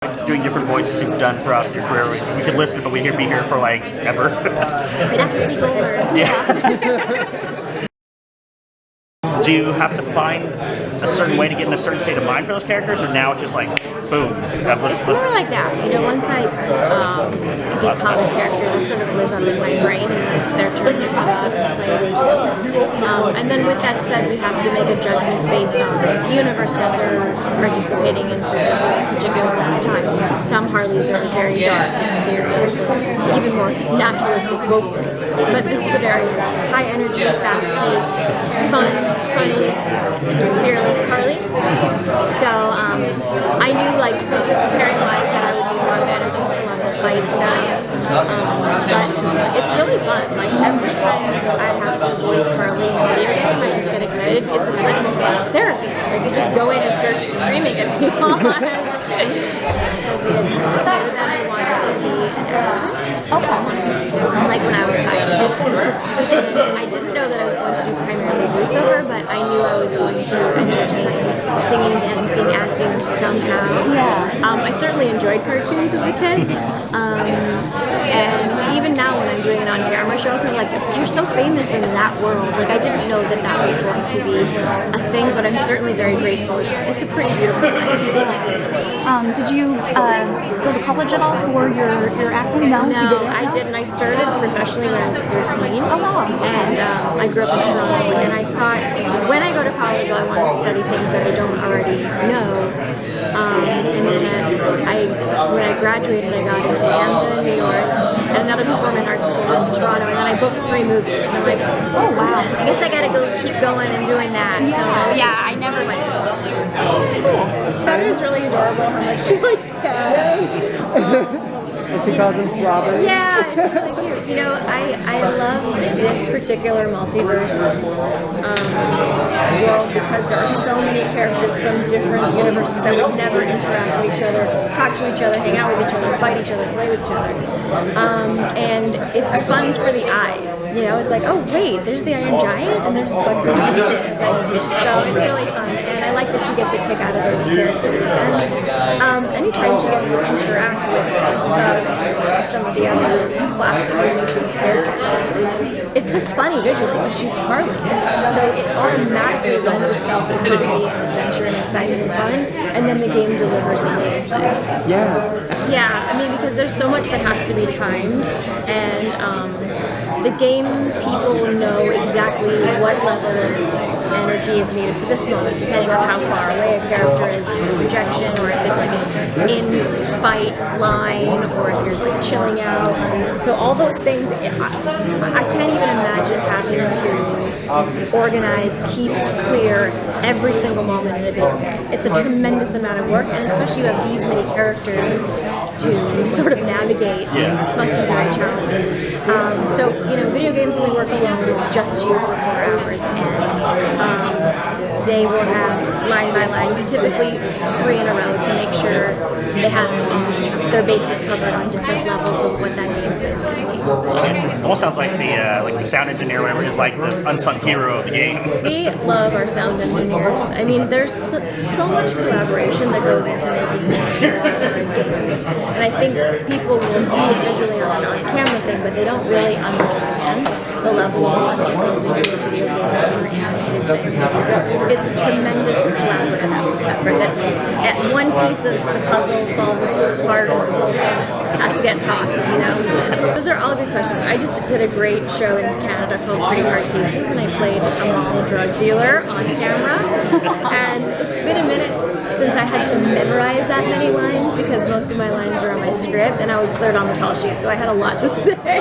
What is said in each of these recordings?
doing different voices you've done throughout your career. We could listen, but we could be here for like ever. We'd have to sleep over. Yeah. Do you have to find a certain way to get in a certain state of mind for those characters, or now it's just like, boom? It's more like that. You know, once I become a character, they sort of live up in my brain, and it's their turn to come out and play it. And then with that said, we have to make a judgment based on the universe that they're participating in for this particular amount of time. Some Harleys are very dark and serious, and even more naturalistic vocally. But this is a very high energy, fast-paced, fun, funny, fearless Harley. So I knew, like, preparing-wise, that I would need a lot of energy for a lot of the fight stuff. But it's really fun. Like, every time I have to voice Harley in a video game, I just get excited. It's just like therapy. Like, you just go in and start screaming at people. So then I wanted to be an actress. Like when I was 5. I didn't know that I was going to do primarily voiceover, but I knew I was going to entertain singing, dancing, acting somehow. Yeah. I certainly enjoyed cartoons as a kid. And even now when I'm doing an on-camera show, I'm like, you're so famous in that world. Like, I didn't know that that was going to be a thing, but I'm certainly very grateful. It's a pretty beautiful thing. Did you go to college at all for your acting? No, I didn't. I started professionally when I was 13. Oh, wow. And I grew up in Toronto, and I thought when I go to college, I want to study things that I don't already know. And then when I graduated, I got into AMDA in New York, and another performing arts school in Toronto, and then I booked 3 movies. And I'm like, oh wow, I guess I gotta keep going and doing that. So yeah, I never went to college. Cool. That is really adorable how much she likes cats. And she calls him Slobber. Yeah, it's really cute. You know, I love this particular multiverse world because there are so many characters from different universes that would never interact with each other, talk to each other, hang out with each other, fight each other, play with each other. And it's fun for the eyes. You know, it's like, oh wait, there's the Iron Giant and there's Bugs Bunny. So it's really fun, and I like that she gets a kick out of those characters. And anytime she gets to interact with some of the other classic Looney Tunes characters, it's just funny visually because she's Harley. So it automatically lends itself to comedy and adventure and excitement and fun, and then the game delivers the main thing. Yes. Yeah, I mean, because there's so much that has to be timed, and the game people know exactly what level of energy is needed for this moment, depending on how far away a character is in projection, or if it's like an in-fight line, or if you're like chilling out. So all those things, I can't even imagine having to organize, keep clear every single moment in a video game. It's a tremendous amount of work, and especially you have these many characters to sort of navigate. Yeah. Must be very challenging. So, you know, video games when we work alone, it's just you for 4 hours, and they will have line by line, typically 3 in a row, to make sure they have their bases covered on different levels of what that gameplay is going to be. It almost sounds like the sound engineer, or whatever, is like the unsung hero of the game. We love our sound engineers. I mean, there's so much collaboration that goes into making sure that there's games. And I think people will see it visually on an on-camera thing, but they don't really understand the level of work that goes into a video game or an animated thing. It's a tremendous collaborative effort that at one piece of the puzzle falls apart or the whole thing has to get tossed, you know? Those are all good questions. I just did a great show in Canada called Pretty Hard Cases, and I played a model drug dealer on camera. And it's been a minute since I had to memorize that many lines because most of my lines are on my script, and I was third on the call sheet, so I had a lot to say.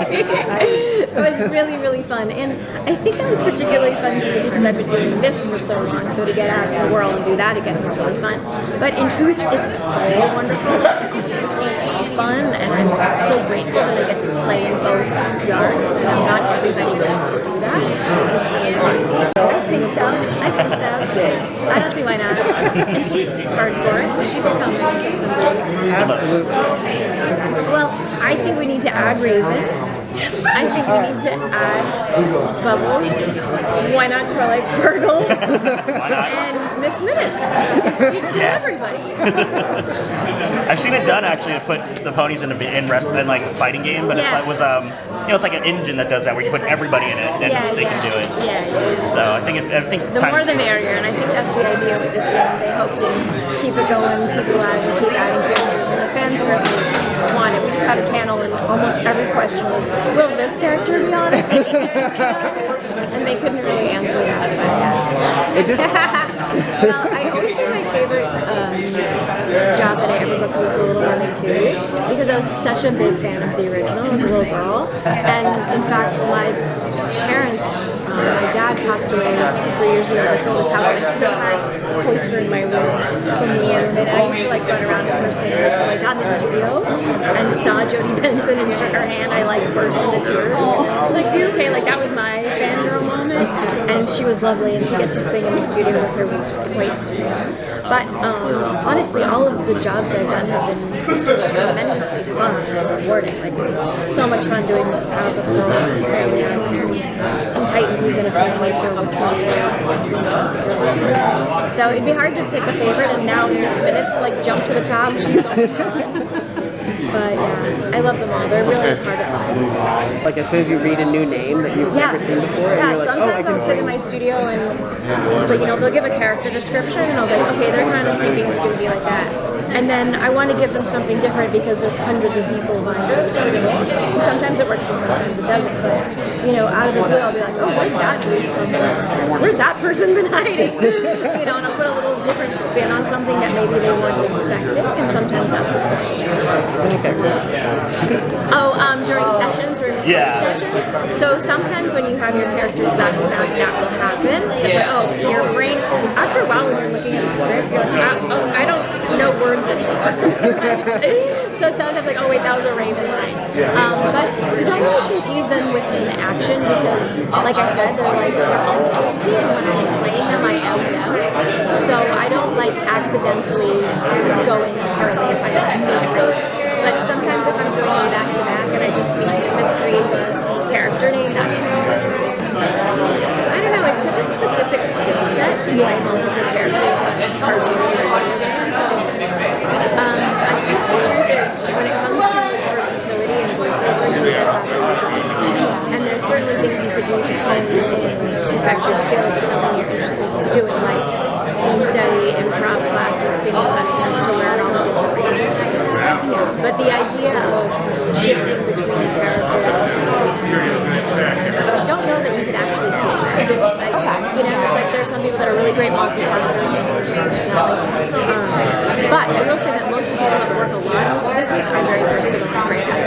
It was really, really fun. And I think that was particularly fun for me because I've been doing this for so long, so to get out in the world and do that again was really fun. But in truth, it's all wonderful, it's all fun, and I'm so grateful that I get to play in both yards. You know, not everybody gets to do that. It's really fun. I think so. I don't see why not. And she's hardcore, so she can come and do some good. Absolutely. Well, I think we need to add Raven. Yes. I think we need to add Bubbles. Why not Twilight Sparkle? Why not? And Miss Minutes. Because she can Yes. everybody. I've seen it done actually to put the ponies in like a fighting game, but it's Yeah. like it's like an engine that does that where you put everybody in it and they can do it. Yeah. So I think The more the merrier, and I think that's the idea with this game. They hope to keep it going, keep it alive, and keep adding characters, and the fans certainly want it. We just had a panel, and almost every question was, will this character be on it? And they couldn't really answer that. But yeah. It just Well, I always say my favorite job that I ever booked was The Little Mermaid 2, because I was such a big fan of the original as a little girl. And in fact, my parents, my dad passed away 3 years ago. I sold his house. I still had a poster in my room from the end. And I used to like run around impersonating her. So I got in the studio and saw Jodie Benson and shook her hand. I like burst into tears. She's like, "You okay?" Like that was my fangirl moment. And she was lovely, and to get to sing in the studio with her was quite surreal. But honestly, all of the jobs I've done have been tremendously fun and rewarding. Like it was so much fun doing Powerpuff Girls and Family Animals. Teen Titans, we've been a family for over 20 years. So it'd be hard to pick a favorite, and now Miss Minutes like jump to the top. She's so much fun. But yeah, I love them all. They're really a part of life. like as soon as you read a new name that you've never seen before, and Yeah, you're like, oh, I sometimes can I'll sit in my studio and they'll give a character description and I'll be like, okay, they're kind of thinking it's going to be like that. And then I want to give them something different because there's hundreds of people vying for the studio. And sometimes it works and sometimes it doesn't. But, out of the blue, I'll be like, oh, where did that voice come from? Where's that person been hiding? And I'll put a little different spin on something that maybe they weren't expecting. And sometimes that's what works. Oh, during sessions, sessions. So sometimes when you have your characters back to back, that will happen. It's like, oh, your brain, after a while when you're looking at a script, you're like, I don't know words anymore. So sometimes like, oh wait, that was a Raven line. But you don't really confuse them within action because, like I said, they're like their own entity, and when I'm playing them, I am them. So I don't like accidentally go into Harley if I don't mean it right. But sometimes if I'm doing it back to back and I just misread the character name, that can happen. I don't know, it's such a specific skill set to play multiple characters in cartoons or video games. I think the truth is, when it comes to versatility and voiceover, you need to have really done. And there's certainly things you could do to hone and perfect your skills if something you're interested in doing, like scene study, improv classes, singing lessons to learn all the different ranges that you have. But the idea of shifting between characters I don't know that you could actually teach it. Like, it's like there's some people that are really great multitaskers. But I will say that most of the people that work a lot in this business are very versatile and great at